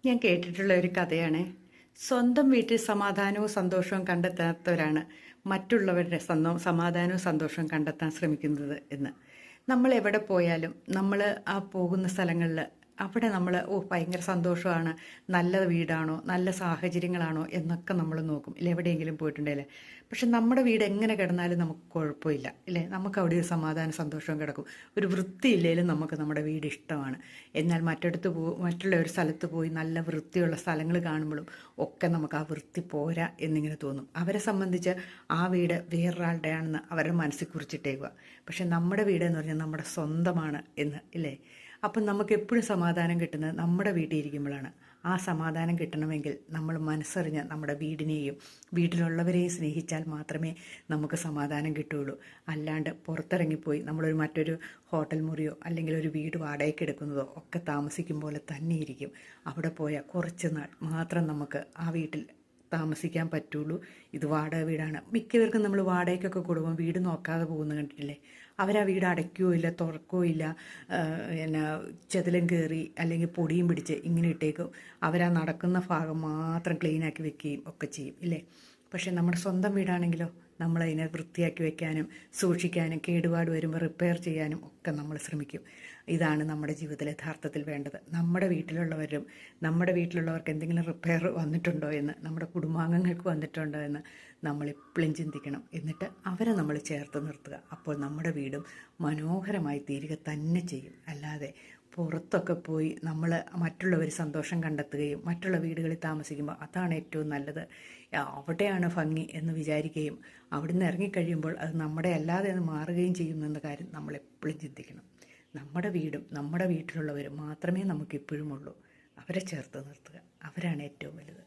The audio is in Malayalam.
ഞാൻ കേട്ടിട്ടുള്ള ഒരു കഥയാണ്. സ്വന്തം വീട്ടിൽ സമാധാനവും സന്തോഷവും കണ്ടെത്താത്തവരാണ് മറ്റുള്ളവരുടെ സമാധാനവും സന്തോഷവും കണ്ടെത്താൻ ശ്രമിക്കുന്നത് എന്ന്. നമ്മൾ എവിടെ പോയാലും നമ്മൾ ആ പോകുന്ന സ്ഥലങ്ങളിൽ അവിടെ നമ്മൾ ഭയങ്കര സന്തോഷമാണ്, നല്ല വീടാണോ നല്ല സാഹചര്യങ്ങളാണോ എന്നൊക്കെ നമ്മൾ നോക്കും ഇല്ല, എവിടെയെങ്കിലും പോയിട്ടുണ്ടെങ്കിൽ. പക്ഷെ നമ്മുടെ വീട് എങ്ങനെ കിടന്നാലും നമുക്ക് കുഴപ്പമില്ല ഇല്ലേ, നമുക്ക് അവിടെ ഒരു സമാധാന സന്തോഷവും കിടക്കും. ഒരു വൃത്തിയില്ലെങ്കിലും നമുക്ക് നമ്മുടെ വീട് ഇഷ്ടമാണ്. എന്നാൽ മറ്റുള്ള ഒരു സ്ഥലത്ത് പോയി നല്ല വൃത്തിയുള്ള സ്ഥലങ്ങൾ കാണുമ്പോഴും ഒക്കെ നമുക്ക് ആ വൃത്തി പോരാ എന്നിങ്ങനെ തോന്നും. അവരെ സംബന്ധിച്ച് ആ വീട് വേറൊരാളുടെ ആണെന്ന് അവരുടെ മനസ്സിൽ കുറിച്ചിട്ടേക്കുക. പക്ഷെ നമ്മുടെ വീട് എന്ന് പറഞ്ഞാൽ നമ്മുടെ സ്വന്തമാണ് എന്ന് ഇല്ലേ. അപ്പം നമുക്ക് എപ്പോഴും സമാധാനം കിട്ടുന്നത് നമ്മുടെ വീട്ടിൽ ഇരിക്കുമ്പോഴാണ്. ആ സമാധാനം കിട്ടണമെങ്കിൽ നമ്മൾ മനസ്സറിഞ്ഞ് നമ്മുടെ വീടിനെയും വീട്ടിലുള്ളവരെയും സ്നേഹിച്ചാൽ മാത്രമേ നമുക്ക് സമാധാനം കിട്ടുകയുള്ളൂ. അല്ലാണ്ട് പുറത്തിറങ്ങിപ്പോയി നമ്മളൊരു മറ്റൊരു ഹോട്ടൽ മുറിയോ അല്ലെങ്കിൽ ഒരു വീട് വാടകയ്ക്ക് എടുക്കുന്നതോ ഒക്കെ താമസിക്കും പോലെ തന്നെ ഇരിക്കും. അവിടെ പോയാൽ കുറച്ച് നാൾ മാത്രം നമുക്ക് ആ വീട്ടിൽ താമസിക്കാൻ പറ്റുള്ളൂ. ഇത് വാടക വീടാണ്. മിക്കവർക്കും നമ്മൾ വാടകയ്ക്കൊക്കെ കൊടുക്കുമ്പോൾ വീട് നോക്കാതെ പോകുന്ന കണ്ടിട്ടില്ലേ. അവരാ വീട് അടയ്ക്കുകയോ ഇല്ല, തുറക്കുകയോ ഇല്ല, പിന്നെ ചെതലും കയറി അല്ലെങ്കിൽ പൊടിയും പിടിച്ച് ഇങ്ങനെ ഇട്ടേക്കും. അവരാ നടക്കുന്ന ഭാഗം മാത്രം ക്ലീനാക്കി വെക്കുകയും ഒക്കെ ചെയ്യും ഇല്ലേ. പക്ഷേ നമ്മുടെ സ്വന്തം വീടാണെങ്കിലോ നമ്മളതിനെ വൃത്തിയാക്കി വെക്കാനും സൂക്ഷിക്കാനും കേടുപാട് വരുമ്പോൾ റിപ്പയർ ചെയ്യാനും ഒക്കെ നമ്മൾ ശ്രമിക്കും. ഇതാണ് നമ്മുടെ ജീവിതത്തിൽ യഥാർത്ഥത്തിൽ വേണ്ടത്. നമ്മുടെ വീട്ടിലുള്ളവർക്ക് എന്തെങ്കിലും റിപ്പയർ വന്നിട്ടുണ്ടോ എന്ന്, നമ്മുടെ കുടുംബാംഗങ്ങൾക്ക് വന്നിട്ടുണ്ടോ എന്ന് നമ്മൾ എപ്പോഴും ചിന്തിക്കണം. എന്നിട്ട് അവരെ നമ്മൾ ചേർത്ത് നിർത്തുക. അപ്പോൾ നമ്മുടെ വീടും മനോഹരമായി തീരുക തന്നെ ചെയ്യും. അല്ലാതെ പുറത്തൊക്കെ പോയി നമ്മൾ മറ്റുള്ളവർ സന്തോഷം കണ്ടെത്തുകയും മറ്റുള്ള വീടുകളിൽ താമസിക്കുമ്പോൾ അതാണ് ഏറ്റവും നല്ലത്, അവിടെയാണ് ഭംഗി എന്ന് വിചാരിക്കുകയും അവിടുന്ന് ഇറങ്ങിക്കഴിയുമ്പോൾ അത് നമ്മുടെ അല്ലാതെ അത് മാറുകയും ചെയ്യുമെന്ന കാര്യം നമ്മൾ എപ്പോഴും ചിന്തിക്കണം. നമ്മുടെ വീടും നമ്മുടെ വീട്ടിലുള്ളവരും മാത്രമേ നമുക്കിപ്പോഴും ഉള്ളൂ. അവരെ ചേർത്ത് നിർത്തുക. അവരാണ് ഏറ്റവും വലുത്.